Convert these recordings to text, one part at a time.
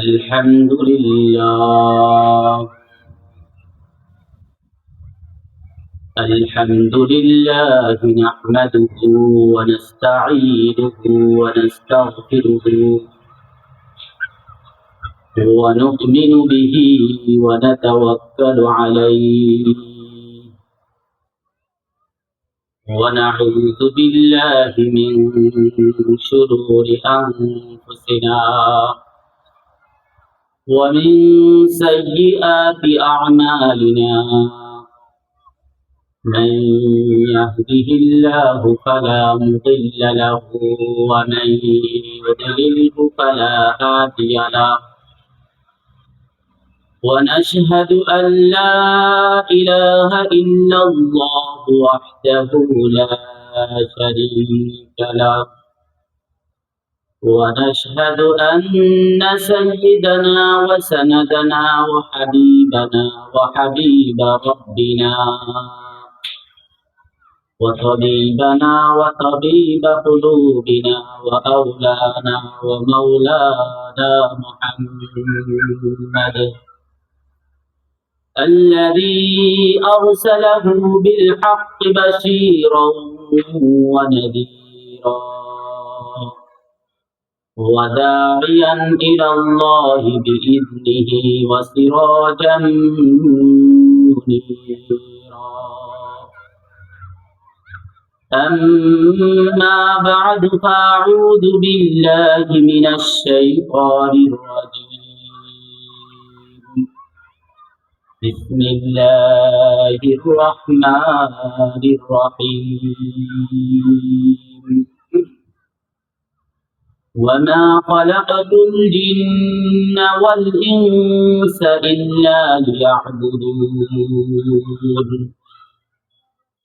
الحمد لله الحمد لله نحمده ونستعينه ونستغفره ونؤمن به ونتوكل عليه ونعوذ بالله من شرور أنفسنا ومن سيئات أعمالنا من يهده الله فلا مضل له ومن يضلله فلا هادي له ونشهد أن لا إله إلا الله وحده لا شريك له ونشهد أن سيدنا وسندنا وحبيبنا وحبيب ربنا وطبيبنا وطبيب قلوبنا وأولانا ومولانا محمد الذي أرسله بالحق بشيرا ونذيرا وداعيا إلى الله بإذنه وسراجا منيرا أما بعد فأعوذ بالله من الشيطان الرجيم بسم الله الرحمن الرحيم وما خلقت الجن والإنس إلا ليعبدون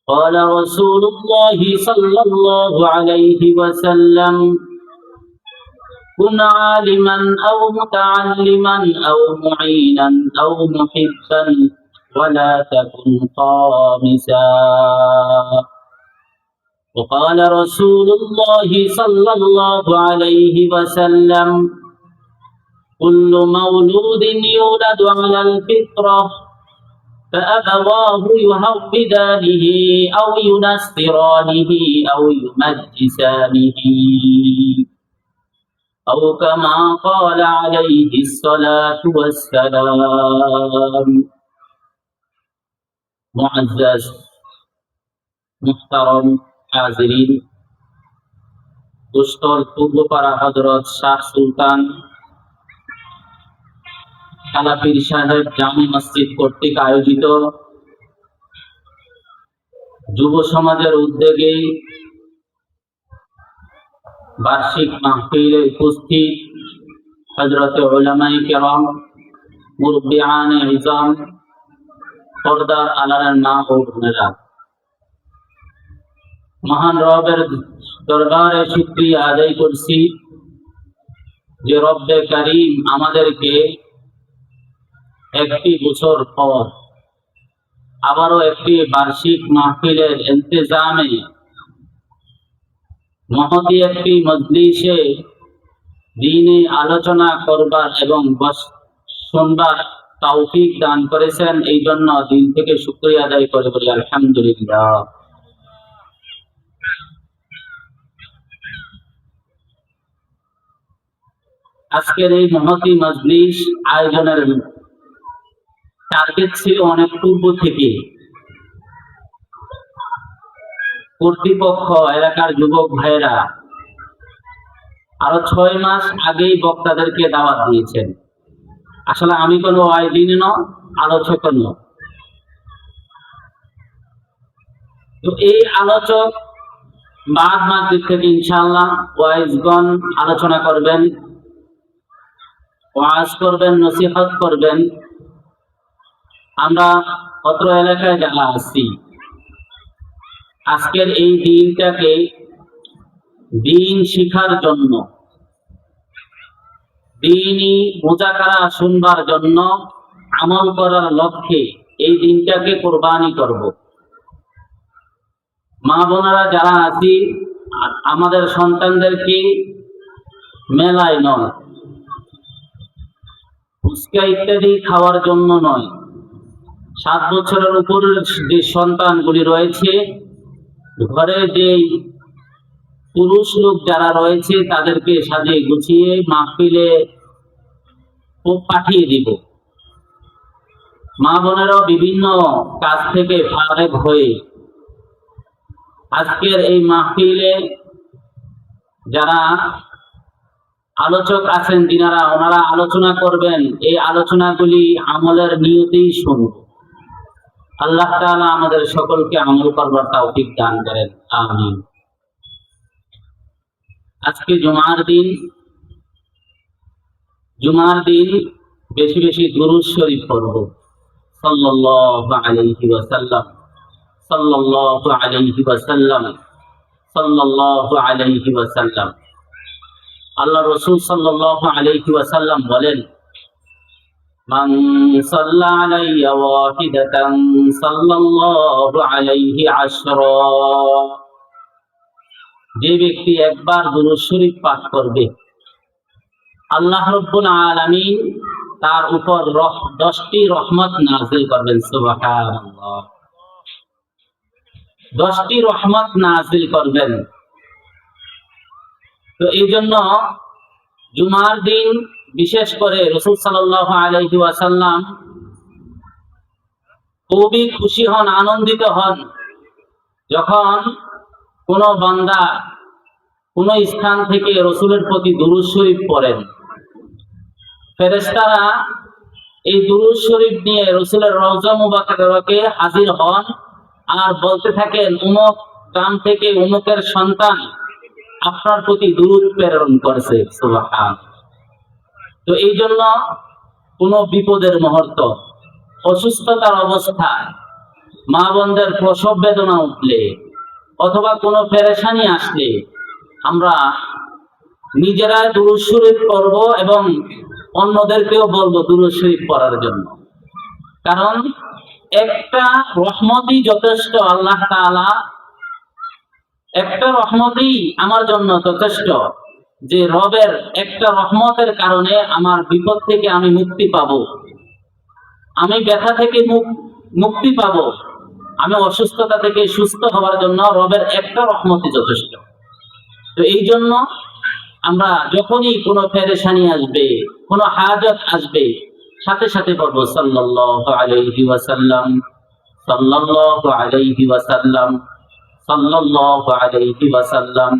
قال رسول الله صلى الله عليه وسلم كن عالما أو متعلما أو معينا أو محبا ولا تكن خامسا وقال رسول الله صلى الله عليه وسلم كل مولود يولد على الفطرة فأبواه يهودانه أو ينصرانه أو يمجسانه أو كما قال عليه الصلاة والسلام معزز محترم হাজিরিন উত্তর পূর্বপাড়া হযরত শাহ সুলতান কালাপীর সাহেব জামি মসজিদ কর্তৃক আয়োজিত যুব সমাজের উদ্যোগে বার্ষিক মাহফিলে উপস্থিত হযরতে উলামায়ে কেরাম মুরব্বিয়ানে ইজাম পর্দার আলার মা ও বোনেরা, মহান রবের দরবারে শুকরিয়া আদায় করছি যে রব্বে কারীম আমাদেরকে একটি বছর পর আবারও একটি বার্ষিক মাহফিলের ইন্তজামে মহতী একটি মজলিসে দ্বীনি আলোচনা করবার এবং শুনবার তৌফিক দান করেছেন। এই জন্য দিল থেকে শুকরিয়া আদায় করে বলি আলহামদুলিল্লাহ। আজকের এই মহতী মজলিস আয়োজনের টার্গেট ছিল অনেক পূর্ব থেকে। কর্তৃপক্ষ এলাকার যুবক ভাইয়েরা আরো 6 মাস আগেই বক্তাদেরকে দাওয়াত দিয়েছেন। আসলে আমি কোনো ওয়াইজিন নয়, আলোচক নয়। তো এই আলোচক বাদ মাগরিব থেকে ইনশাআল্লাহ ওয়াইজগণ আলোচনা করবেন, ওয়াজ করবেন, নসিহত করবেন। আমরা অত্র এলাকায় যারা আছি আজকের এই দিনটাকে দিন শিখার জন্য, দিনই মুজাকারা শুনবার জন্য, আমল করার লক্ষ্যে এই দিনটাকে কোরবানি করব। মা বোনেরা যারা আছি আমাদের সন্তানদেরকে মেলায় নয়, ফুচকা ইত্যাদি খাওয়ার জন্য নয়। 7 বছরের উপরের যে সন্তানগুলি রয়েছে, ঘরে যে পুরুষ লোক যারা রয়েছে তাদেরকে সাজিয়ে গুছিয়ে মাহফিলে পাঠিয়ে দিব। মা বোনেরাও বিভিন্ন কাজ থেকে ফারেক হয়ে আজকের এই মাহফিলে যারা আলোচক আছেন ওনারা আলোচনা করবেন, এই আলোচনাগুলি আমলের নিয়তেই শুনব। আল্লাহ তাআলা আমাদের সকলকে আমল করবার তৌফিক দান করেন, আমিন। আজকে জুমার দিন বেশি বেশি দুরূদ শরীফ পড়ব। সাল্লাল্লাহু আলাইহি ওয়াসাল্লাম, সাল্লাল্লাহু আলাইহি ওয়াসাল্লাম, সাল্লাল্লাহু আলাইহি ওয়াসাল্লাম। আল্লাহ রাসূল সাল্লাল্লাহু আলাইহি ওয়াসাল্লাম বলেন, মান সাল্লা আলাইয়া ওয়াহিদাতান সাল্লাল্লাহু আলাইহি আশরা। যে ব্যক্তি একবার দুরূদ শরীফ পাঠ করবে, আল্লাহ রাব্বুল আলামিন তার উপর 10টি রহমত নাযিল করবেন। সুবহানাল্লাহ, 10টি রহমত নাযিল করবেন। তো এই জন্য জুমার দিন বিশেষ করে রাসূল সাল্লাল্লাহু আলাইহি ওয়াসাল্লাম খুবই খুশি হন, আনন্দিত হন যখন কোন বান্দা কোন স্থান থেকে রাসূলের প্রতি দুরূদ শরীফ পড়েন। ফেরেশতারা এই দুরূদ শরীফ নিয়ে রাসূলের রওজা মুবারকে হাজির হন আর বলতে থাকেন, অমুক গ্রাম থেকে অমুকের সন্তান আপনার প্রতি দুরূদ প্রেরণ করেছে। সুবহানাল্লাহ। তো এই জন্য কোন বিপদের মুহূর্ত, অসুস্থতার অবস্থায়, মা বোনদের প্রসব বেদনা উঠলে অথবা কোনো পেরেশানি আসলে আমরা নিজেরা দুরূদ শরীফ পড়ব এবং অন্যদেরকেও বলবো দুরূদ শরীফ পড়ার জন্য। কারণ একটা রহমতই যথেষ্ট। আল্লাহ তাআলা একটা রহমতই আমার জন্য যথেষ্ট, যে রবের একটা রহমতের কারণে আমার বিপদ থেকে আমি মুক্তি পাবো, আমি ব্যথা থেকে মুক্তি পাবো, আমি অসুস্থতা থেকে সুস্থ হওয়ার জন্য রবের একটা রহমতই যথেষ্ট। তো এই জন্য আমরা যখনই কোনো পেরেশানি আসবে, কোনো হাজত আসবে, সাথে সাথে বলবো সাল্লাল্লাহু আলাইহি ওয়াসাল্লাম, সাল্লাল্লাহু আলাইহি ওয়াসাল্লাম, সাল্লাল্লাহু আলাইহি ওয়াসাল্লাম।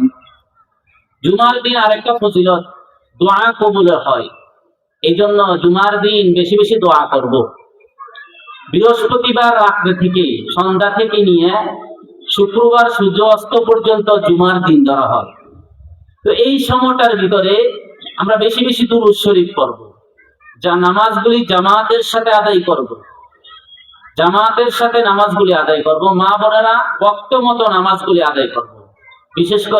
জুমার দিন আরেকটা ফজিলত, দোয়া কবুল হয়। এই জন্য জুমার দিন বেশি বেশি দোয়া করব। বৃহস্পতিবার রাত্রে থেকে, সন্ধ্যা থেকে নিয়ে শুক্রবার সূর্য অস্ত পর্যন্ত জুমার দিন ধরা হয়। তো এই সময়টার ভিতরে আমরা বেশি বেশি দুরূদ শরীফ পড়ব, যা নামাজগুলি জামাতের সাথে আদায় করব। জামাতের সাথে নামাজগুলি আদায় করব, মা বোনেরা ওয়াক্ত মতো নামাজগুলি আদায় করব। বিশেষ করে